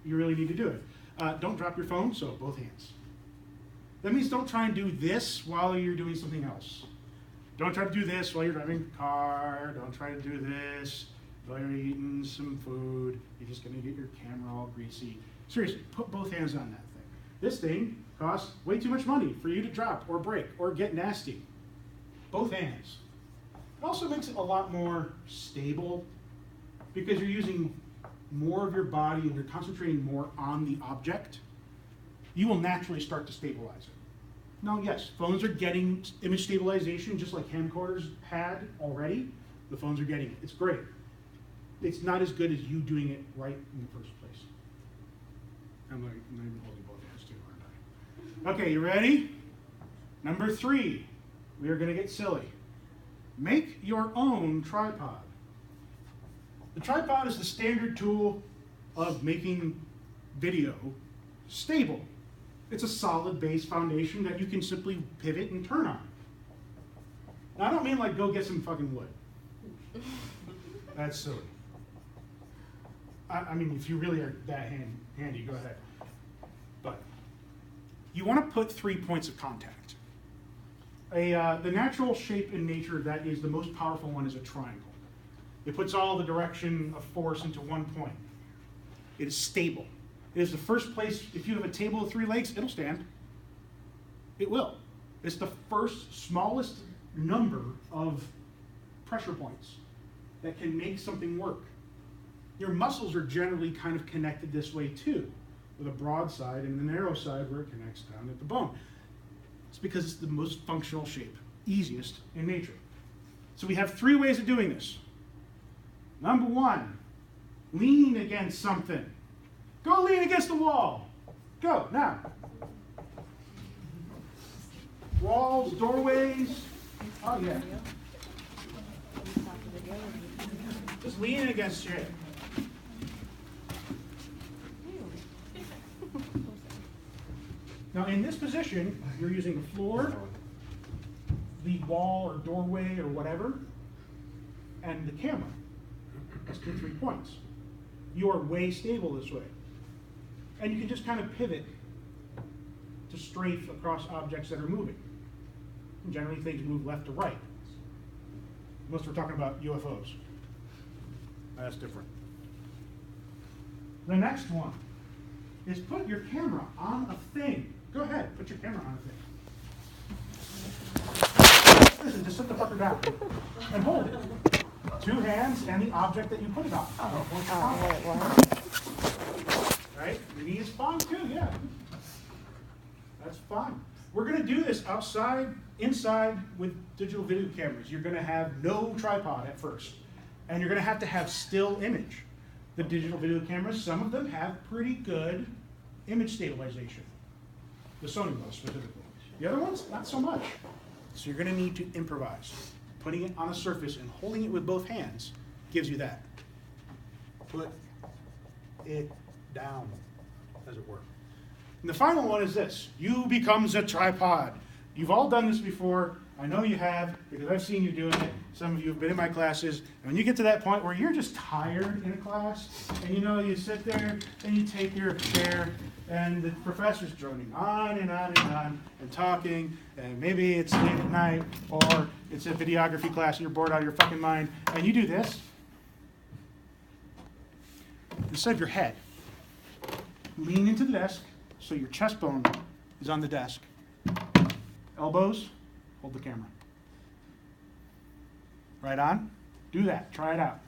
you really need to do it. Don't drop your phone, so both hands. That means don't try and do this while you're doing something else. Don't try to do this while you're driving a car. Don't try to do this while you're eating some food. You're just going to get your camera all greasy. Seriously, put both hands on that thing. This thing costs way too much money for you to drop or break or get nasty. Both hands. It also makes it a lot more stable because you're using more of your body and you're concentrating more on the object. You will naturally start to stabilize it. Now, yes, phones are getting image stabilization just like camcorders had already. The phones are getting it. It's great. It's not as good as you doing it right in the first place. I'm not even holding both hands too, aren't I? Okay, you ready? Number 3, we are going to get silly. Make your own tripod. The tripod is the standard tool of making video stable. It's a solid base foundation that you can simply pivot and turn on. Now, I don't mean like go get some fucking wood. That's silly. I mean, if you really are that handy, go ahead. But you want to put 3 points of contact. The natural shape in nature that is the most powerful one is a triangle. It puts all the direction of force into one point. It is stable. It is the first place, if you have a table with 3 legs, it'll stand. It will. It's the first smallest number of pressure points that can make something work. Your muscles are generally kind of connected this way too, with a broad side and the narrow side where it connects down at the bone. It's because it's the most functional shape, easiest in nature. So we have 3 ways of doing this. Number 1, lean against something. Go lean against the wall. Go, now. Walls, doorways. Oh, yeah. Just lean against shit. Now, in this position, you're using the floor, the wall or doorway or whatever, and the camera. That's the 3 points. You are way stable this way. And you can just kind of pivot to strafe across objects that are moving. And generally, things move left to right. Unless we're talking about UFOs. That's different. The next one is put your camera on a thing. Go ahead, put your camera on a thing. Listen, just sit the fucker down and hold it. 2 hands and the object that you put it on. Right? Your knee is fine too, yeah. That's fine. We're going to do this outside, inside with digital video cameras. You're going to have no tripod at first. And you're going to have still image. The digital video cameras, some of them have pretty good image stabilization. The Sony ones specifically. The other ones, not so much. So you're going to need to improvise. Putting it on a surface and holding it with both hands gives you that. Put it down, as it were. And the final one is this. You becomes a tripod. You've all done this before. I know you have, because I've seen you doing it. Some of you have been in my classes. And when you get to that point where you're just tired in a class, and you sit there and you take your chair, and the professor's droning on and on and on and talking, and maybe it's late at night, or it's a videography class and you're bored out of your fucking mind, and you do this. Instead of your head, lean into the desk so your chest bone is on the desk. Elbows, hold the camera. Right on? Do that. Try it out.